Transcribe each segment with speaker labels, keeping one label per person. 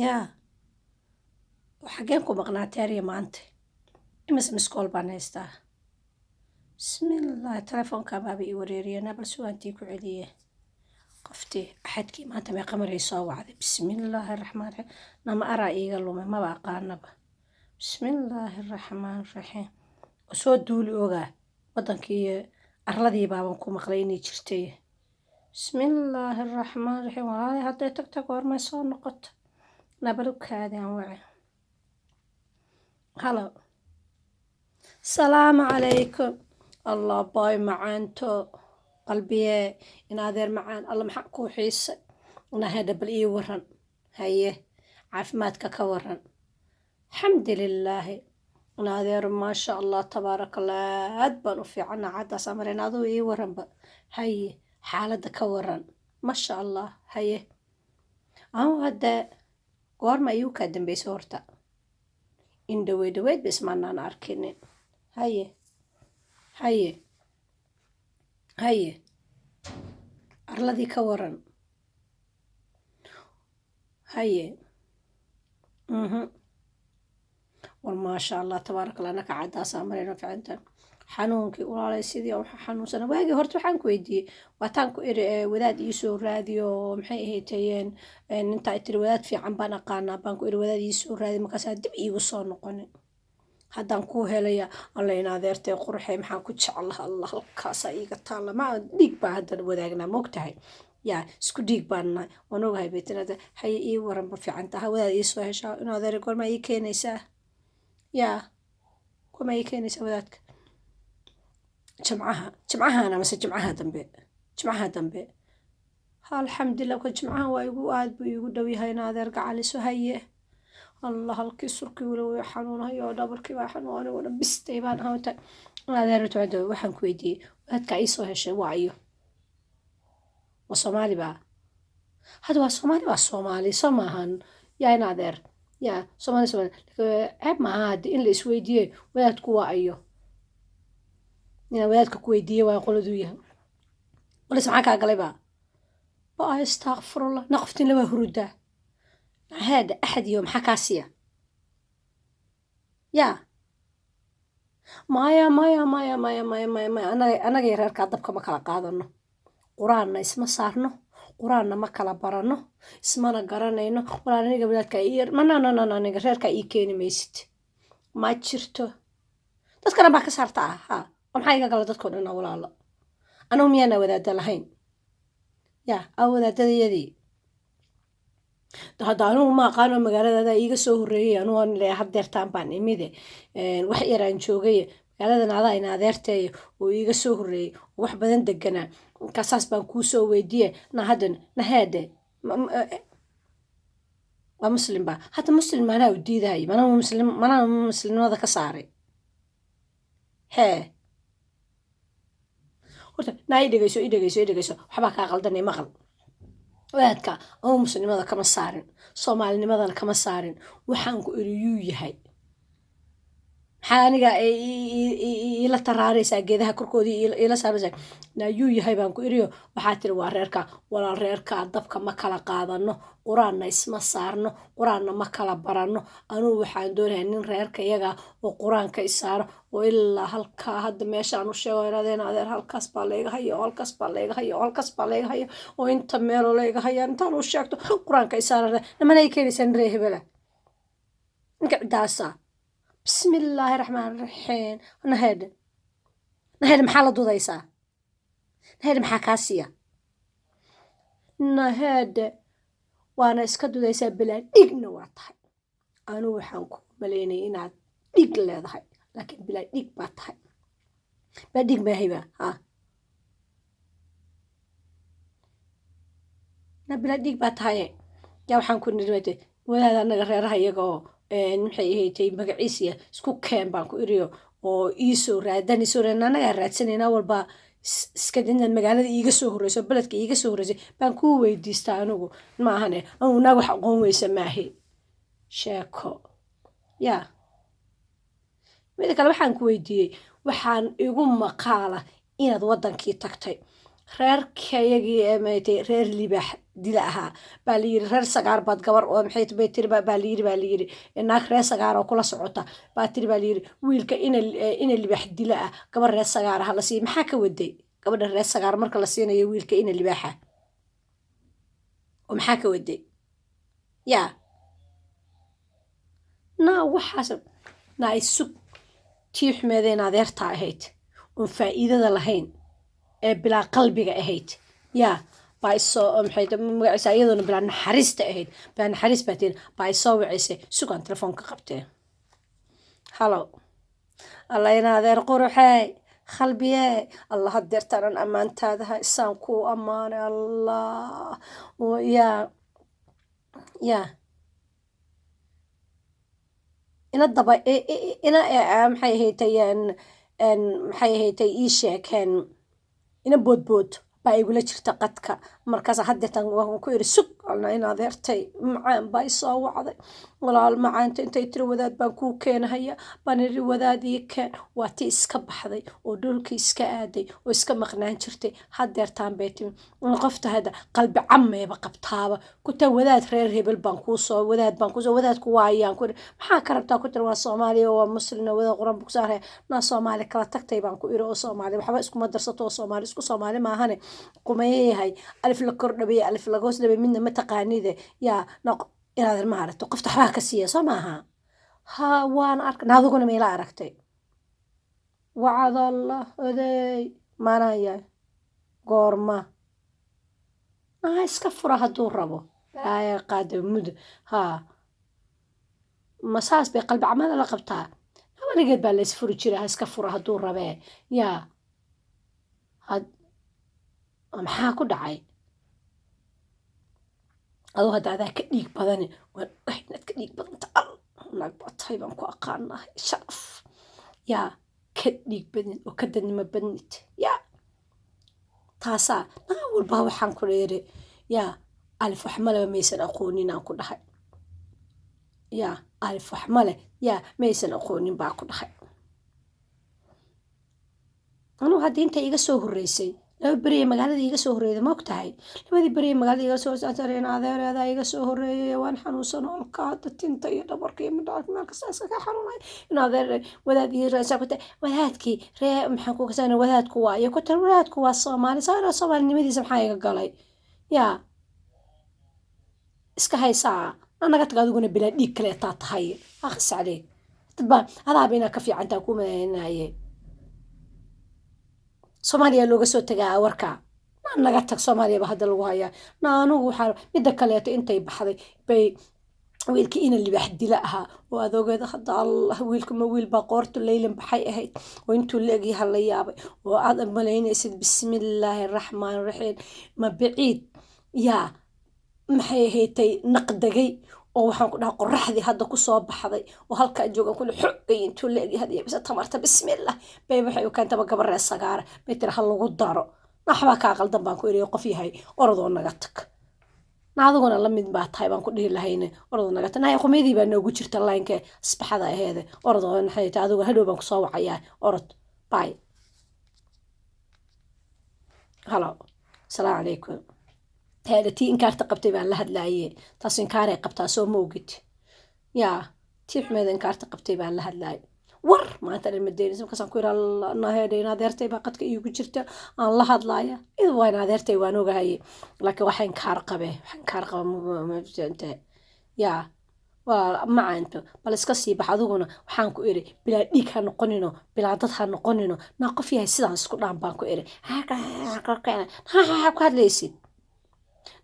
Speaker 1: yaa xageen ku maqnaatay ariya maanta imise miskool baan haystaa bismillah telefoonkaa baaba ii wareeriyana bal sugaantii ku celiye qoftii axadkii maanta mee qamaray soo wacday bismillaahi raxmaan raxiim nama araa iiga lumay maba aqaanaba bismillaahi raxmaan raxiim soo duuli ogaa waddankii arladii baaban ku maqlay inay jirtay bismillaahi raxmaan raxiim walaalay hadday tagtag hormay soo noqoto nabarukaadaan wace halo salaamu calaykum allah baay macaanto qalbiyee in adeer macaan alla maxaa kuu xiisay nahedha bal ii waran haye caafimaadka ka waran alxamdulilaahi in adeer maasha allah tabaaraka allah aad baan u fiicana caddaas amareen aduu ii waranba haye xaaladda ka waran maasha allah haye ahu hadda goorma ayuu kaa dambaysa horta in dhaweyd ba ismaanaan arkinin haye haye haye arladii ka waran haye war maasha allah tabaaraka allah naka caddaasaa marayno ficanta xanuunkii ulaalay sidii waxa xanuunsana waagii horta waxaan ku weydiiyey waataan ku iri wadaad iisoo raadiyo maxay ahaydeen intaa tiri wadaad fiican baan aqaanaa baan ku iri wadaad iisoo raadiyo markaasaa dib iigu soo noqonin haddaan kuu helaya alla in adeertay qurxey maxaan ku jeclaha allah halkaasaa iiga taalla ma dhiig baa haddana wadaagnaa moogtahay yaa isku dhiig baan nahay waan ogahay beetinada haye ii waranba fiican taha wadaad iisoo heshaa in adeer goormaa ii keenaysaa yaa goormaa ii keenaysaa wadaadka jimcahana mase jimcaha dambe ha alxamdulillah ka jimcahan waa igu aad buu iigu dhow yahay in adeer gacaliso haye allah halkii surkii wala way xanuunahay oo dhabarkii baa xanuun anigu dhan bistay baan hawta in adeer tawada waxaan ku weydiiyey wadaadka ii soo heshay waa iyo waa soomaali baa hadda waa soomaali soo maahan yaa in adeer yaa soomaali ceeb maaha haddi in la isweydiiyey wadaadku waa iyo inaan wadaadka ku weydiiyey waa qoladuu yahay qolis maxaa kaa galay baa astaaqfirullah naqoftiin labaa hurudaa maxaada axad iyo maxaa kaa siya yaa maya anagay reerkaa dabka ma kala qaadano qur-aanna isma saarno qur-aanna ma kala barano ismana garanayno walaal aniga wadaadka aniga reerkaa ii keeni maysid ma jirto dadkana baa ka saarta ha maxaa iga gala dadkoo dhan walaalo anagu miyaana wadaada lahayn yaa aa wadaadadayadii hadda anugu ma aqaano magaaladaada iiga soo horreeyey anugu hadeertaan baan imide wax yaraan joogay magaaladan adaa in adeerteeyo oo iiga soo horreeyey oo wax badan deganaa kaasaas baan kuu soo weydiiye nahaade waa muslim baa hadda muslim manaa u diidahay manaa muslimnimada ka saaray hee horta naa i dhegeyso waxbaa kaa qaldanay maqal wadaadka ama muslimnimada kama saarin soomaalinimadana kama saarin waxaan ku iri yuu yahay maxaa aniga iila taraaraysaa geedaha korkoodii iila saaraysaa naa yuu yahay baan ku iriyo waxaa tiri waa reerka walaal reerkaa dabka ma kala qaadano qur-aanna isma saarno qur-aanna ma kala barano anugu waxaan doonayaa nin reerka iyaga oo qur-aanka isaaro oo ilaa halkaa hadda meeshaan u sheego iradeen adeer halkaas baa layga haya oo halkaas baa layga haya oo halkaas baa layga haya oo inta meeloo layga haya intaan u sheegto qur-aanka isaarada namana ay keenaysaa nin ree hebela ninka ciddaasa bismillaahi raxmaan raxiim naheedhe maxaa la dudaysaa naheedhe maxaa kaa siya naheedhe waana iska dudaysaa bilaa dhigna waa tahay anuu waxaan ku malaynay inaad dhig leedahay laakiin bilaa dhig baa tahay baa dhig maahayba ha na bilaa dhig baa tahaye yaa waxaan ku nirmate wadaada anaga reeraha iyaga oo maxay ahaydtay magaciisiya isku keen baan ku iriyo oo iisoo raadaniso anagaa raadsanayna walba iska inaad magaalada iiga soo horreyso beledka iiga soo horreysay baan kuu weydiistaa anigu maahane anugu naag wax aqoon weysa maahi sheeko yaa mida kale waxaan ku weydiiyey waxaan igu maqaala inaad waddankii tagtay reerkayagii maatay reer libaax dila ahaa baa la yiri reer sagaar baad gabar oo maxay bay tiri baa la yiri naag reer sagaar oo kula socota baa tiri baa la yiri wiilka ina libaax dila ah gabar reer sagaar ah la sii maxaa ka waday gabadha reer sagaar marka la siinayo wiilka ina libaaxa oo maxaa ka waday yaa naa waxaas naa isug tii xumeedeen adeerta ahayd oon faa'iidada lahayn ee bilaa qalbiga ahayd yaa baa isoo maxay magaciisa iyadoona bilaa naxariista ahayd bilaa naxariis baa tihin baa isoo wacaysay sugaan telefoonka qabtee halo alla ina adeer quruxee qalbiyee allah hadeertanan ammaantaadaha isaan kuu ammaanay allah yaa ina daba ina maxay ahaytay ii sheekeen ina boodbood baa igula jirta qadka markaas haddeetan waan ku iri sug alna in adeertay macaan baa isoo wacday walaal macaanta intay tiri wadaad baan kuu keenahaya baan iri wadaadii keen waa tii iska baxday oo dhulkii iska aaday oo iska maqnaan jirtay haddeertaan bay timi qofta hadda qalbi camayba qabtaaba kutaa wadaad reer hebel baan kuusoo wadaadku waayaan ku iri maxaa ka rabtaa ku tiri waa soomaaliya waa muslina wadaad quran buu kusaaraya naa soomaali kala tagtay baan ku iri oo soomaali waxba iskuma darsato oo soomaali isku soomaali maahane qumayayahay alif la kor dhabeeye alif la hoos dhabeeye midna ma taqaanide yaa inaad ma aragto qofta waxbaa ka siiya soo maaha haa waan arkay naaduguna meela aragtay wacadallah oday maanaya goorma iska fura hadduu rabo aya qaada mud haa masaas bay qalbi camada la qabtaa weligeed baa la isfuri jira ha iska fura hadduu rabee yaa maxaa ku dhacay aduu hadda adaa ka dhiig badani waan ogahay inaad ka dhiig badanta al naag baa tahay baan ku aqaanahay sharaf yaa ka dhiig badnid oo ka dadnimo badnid yaa taasaa naa walbaa waxaan ku dheeri yaa alif wax maleba maysan aqoonin aan ku dhahay yaa alif wax male yaa maysan aqoonin baa ku dhahay anuu hadda inta iga soo horreysay laba beriye magaalada iga soo horreeyay ma og tahay labadii beriye magaalada iga soo saareen adeereeda iga soo horreeyay waan xanuunsan olka hadda tinta iyo dhabarka iyo midhac meel kasta iska ka xanuunay in adeer wadaad iyo raasa ku tahay wadaadkii ree maxaan ku kasana wadaadku waa iyo ku tar wadaadku waa Soomaali saara Soomaalinimadiisa maxaa iga galay yaa iska haysaa anaga taga adiguna bila dhiig kale taa tahay akhs calee dadba hada bina ka fiicantaa ku meenaayay Soomaaliya looga soo tagaa warka naga tag Soomaaliya ba hadda lagu hayaa anagu waxa midda kale intay baxday bay wiilkii ina libaax dila ahaa oo adoogeeda hadda allah wiilku ma wiil baa qoortu leylan baxay ahayd oo intuu leegi hala yaabay oo aad malaynaysid bismillaahir rahmaanir rahiim ma baciid yaa maxay ahayd naqdagay oo waxaan ku dhahay qorraxdii hadda ku soo baxday oo halka jooga kullu xoogay intuu leegi hadii bis tamarta bismillaah bay waxay u kaantaba gabar reer sagaar meter hal lagu daro waxba ka qaldan baan ku iriyo qof yahay orodoo naga tag naaduguna la mid baa tahay baan ku dhihi lahayne orodoo naga tag naay qomeedii baa noogu jirta line-ka sabaxada aheed orodoo maxay tahay adigu hadhow baan ku soo wacayaa orod bye hello salaam alaykum tii inkaarta qabtay baan la hadlaayay taas inkaaray qabtaa soo moogid yaa tii xumeed inkaarta qabtay baan la hadlaayay war maanta dhan madeynaysa markaasaan ku iraa naheedhayna adeertay baa qadka iigu jirta aan la hadlaaya id waan adeertay waan ogahaye laakiin waxaan kaar qabe mujanta yaa waa macaanto bal iska sii bax adiguna waxaan ku iri bilaa dhiig ha noqonino bilaa dad ha noqonino naa qof yahay sidaan isku dhaan baan ku iri ku hadlaysid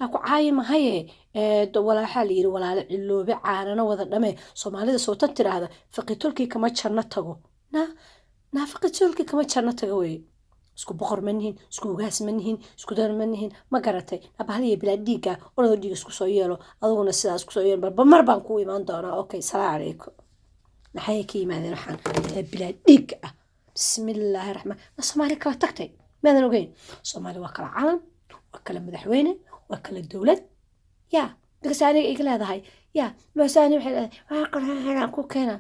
Speaker 1: aku caayi mahaye waxaa la yiri walaalo ciloobe caanana wada dhame Soomaalida soo tan tiraahda faqitolkii kama janno tago naa faqitolkii kama janno tago way isku boqor manihin isku ugaas manihin isku dar manihin ma garatay abahaliya bilaa dhiiga orado dhiig isku soo yeelo aduguna sidaas isku soo yeelo bal mar baan ku imaan doonaa okay salaam alaykum maxay ka yimaadeen waxaan bilaa dhiig ah bismillaahir rahmaan Soomaali kala tagtay maadan ogeyn Soomaali waa kala calan waa kala madaxweyne waa kala dawlad yaa dagasaaniga iga leedahay yaa maasaani waxay leedahay waa qoraan ku keena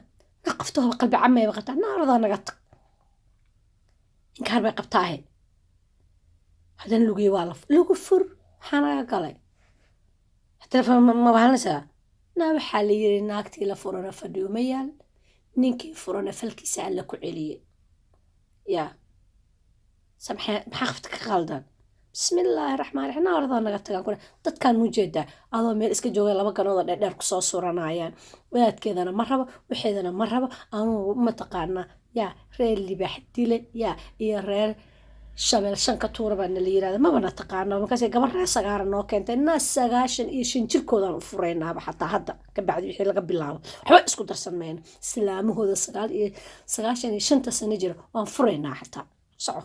Speaker 1: naqaftoo qalbi camay qabtaa naarada naga tag inkaar bay qabtaa haddana lugii waa lagu fur maxaa naga galay telefoon ma bahanaysaa naa waxaa la yiri naagtii la furana fadhiyo ma yaal ninkii furana falkiisa alla ku celiyey yaa maxaa qafta ka qaldan bismillaahi raxmaan raxiim naa oradaa naga tagaan kuna dadkaan mujeedaa adoo meel iska joogay laba ganooda dheerdheer kusoo suranayaan wadaadkeedana ma rabo waxeedana ma rabo anugu mataqaanaa yaa reer libaax dile yaa iyo reer shabeel shanka tuura baa nala yirahda mabana taqaano markaasay gabar reer sagaara noo keentay naa 95 jirkoodaan u furaynaaba xataa hadda ka bacdi wixii laga bilaabo waxba isku darsan mayno islaamahooda 95 sano jira waan furaynaa xataa